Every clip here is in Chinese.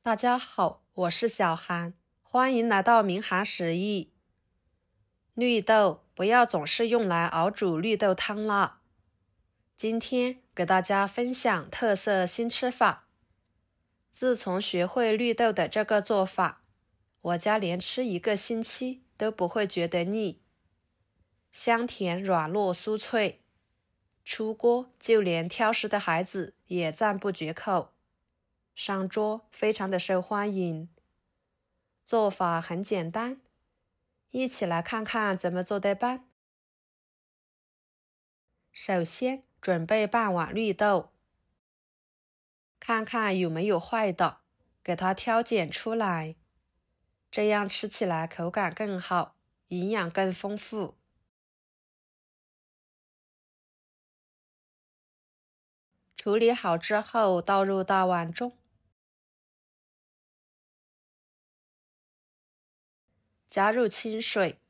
大家好，我是小韩，欢迎来到明涵食艺。绿豆不要总是用来熬煮绿豆汤了。今天给大家分享特色新吃法。自从学会绿豆的这个做法，我家连吃1个星期都不会觉得腻，香甜软糯酥脆，出锅就连挑食的孩子也赞不绝口，上桌非常的受欢迎。做法很简单，一起来看看怎么做的吧。首先准备半碗绿豆，看看有没有坏的，给它挑拣出来，这样吃起来口感更好，营养更丰富。处理好之后倒入大碗中，加入清水，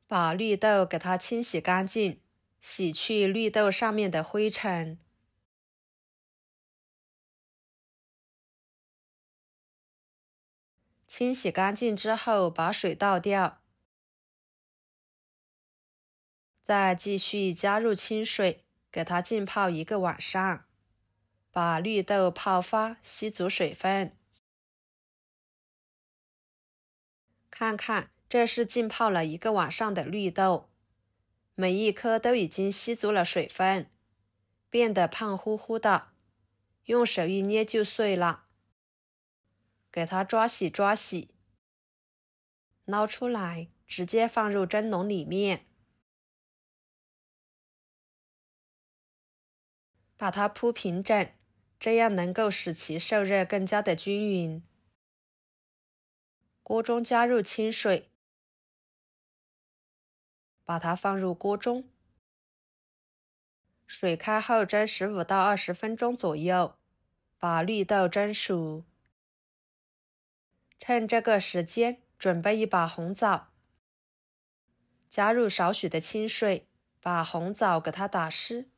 把绿豆给它清洗干净，洗去绿豆上面的灰尘。清洗干净之后，把水倒掉，再继续加入清水，给它浸泡1个晚上，把绿豆泡发，吸足水分。看看，这是浸泡了1个晚上的绿豆，每一颗都已经吸足了水分，变得胖乎乎的，用手一捏就碎了。给它抓洗抓洗，捞出来，直接放入蒸笼里面，把它铺平整，这样能够使其受热更加的均匀。锅中加入清水，把它放入锅中，水开后蒸15到20分钟左右，把绿豆蒸熟。趁这个时间，准备一把红枣，加入少许的清水，把红枣给它打湿，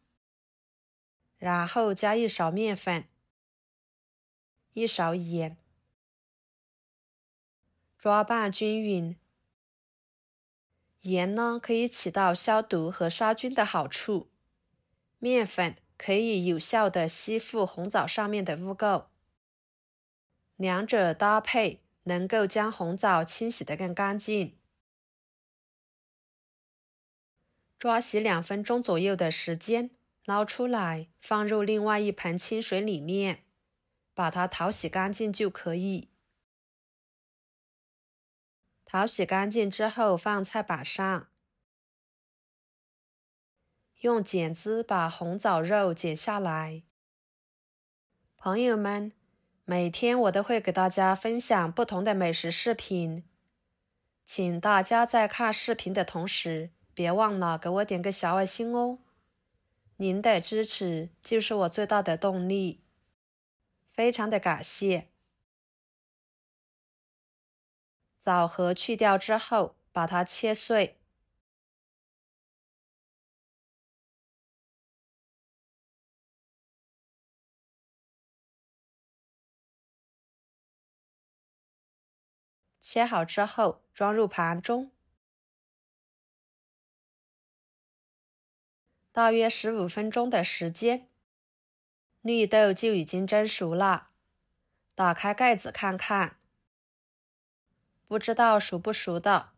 然后加1勺面粉，1勺盐，抓拌均匀。盐呢，可以起到消毒和杀菌的好处，面粉可以有效地吸附红枣上面的污垢，两者搭配能够将红枣清洗得更干净。抓洗2分钟左右的时间，捞出来，放入另外一盆清水里面，把它淘洗干净就可以。淘洗干净之后放菜板上，用剪子把红枣肉剪下来。朋友们，每天我都会给大家分享不同的美食视频，请大家在看视频的同时，别忘了给我点个小爱心哦。您的支持就是我最大的动力，非常的感谢。枣核去掉之后，把它切碎，切好之后装入盘中。大约15分钟的时间，绿豆就已经蒸熟了。打开盖子看看，不知道熟不熟的，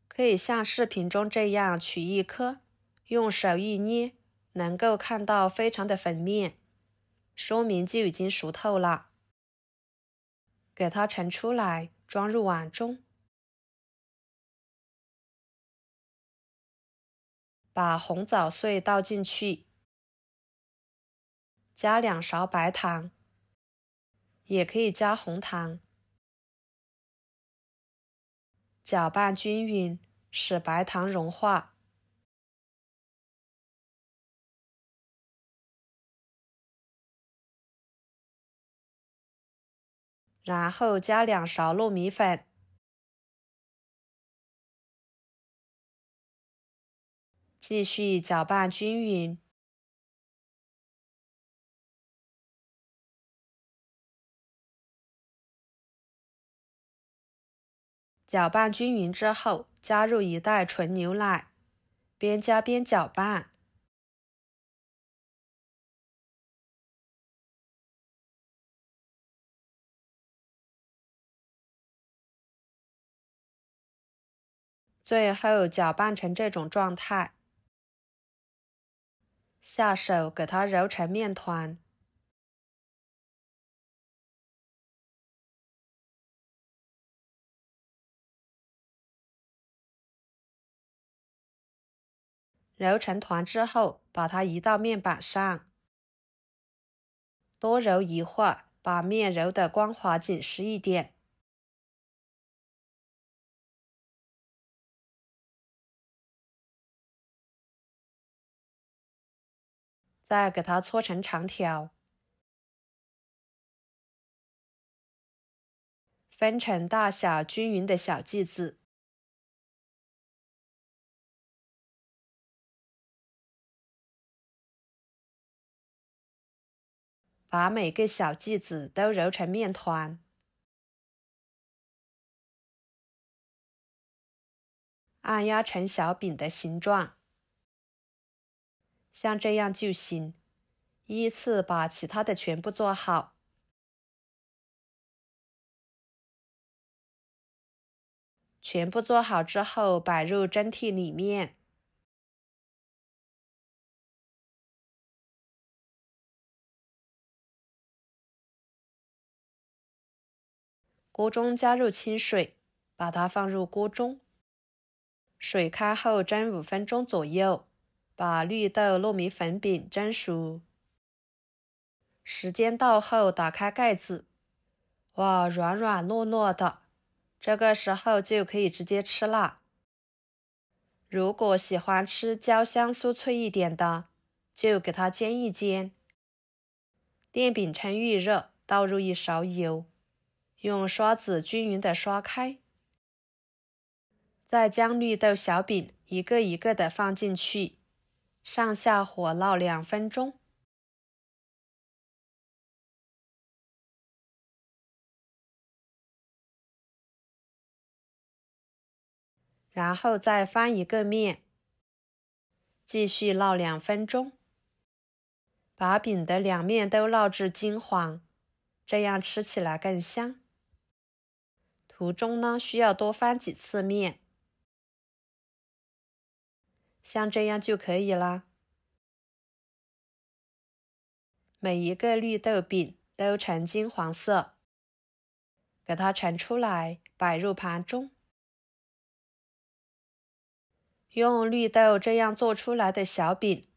可以像视频中这样取1颗，用手一捏，能够看到非常的粉面，说明就已经熟透了。给它盛出来，装入碗中，把红枣碎倒进去，加2勺白糖，也可以加红糖，搅拌均匀，使白糖融化。然后加2勺糯米粉，继续搅拌均匀。搅拌均匀之后，加入1袋纯牛奶，边加边搅拌。最后搅拌成这种状态，下手给它揉成面团。揉成团之后，把它移到面板上，多揉一会儿，把面揉得光滑紧实一点。再给它搓成长条，分成大小均匀的小剂子。把每个小剂子都揉成面团，按压成小饼的形状，像这样就行。依次把其他的全部做好。全部做好之后，摆入蒸屉里面。锅中加入清水，把它放入锅中。水开后蒸5分钟左右，把绿豆糯米粉饼蒸熟。时间到后打开盖子，哇，软软糯糯的，这个时候就可以直接吃啦。如果喜欢吃焦香酥脆一点的，就给它煎一煎。电饼趁预热，倒入1勺油，用刷子均匀的刷开。再将绿豆小饼一个一个的放进去，上下火烙2分钟。然后再翻一个面，继续烙2分钟。把饼的2面都烙至金黄，这样吃起来更香。途中呢，需要多翻几次面，像这样就可以啦。每一个绿豆饼都呈金黄色，给它盛出来，摆入盘中。用绿豆这样做出来的小饼，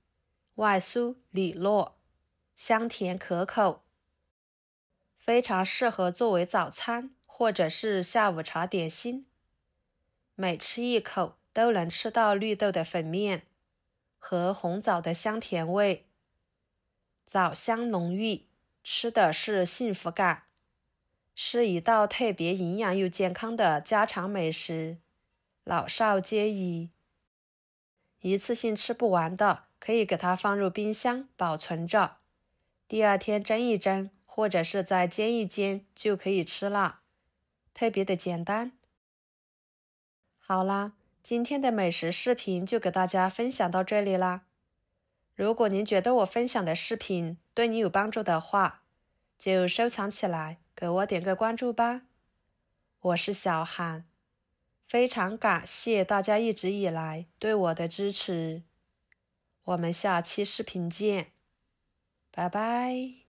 外酥里糯，香甜可口，非常适合作为早餐或者是下午茶点心。每吃一口都能吃到绿豆的粉面和红枣的香甜味，枣香浓郁，吃的是幸福感，是一道特别营养又健康的家常美食，老少皆宜。一次性吃不完的，可以给它放入冰箱保存着，第2天蒸一蒸，或者是再煎一煎就可以吃了，特别的简单。好啦，今天的美食视频就给大家分享到这里啦。如果您觉得我分享的视频对你有帮助的话，就收藏起来，给我点个关注吧。我是小韩，非常感谢大家一直以来对我的支持。我们下期视频见，拜拜。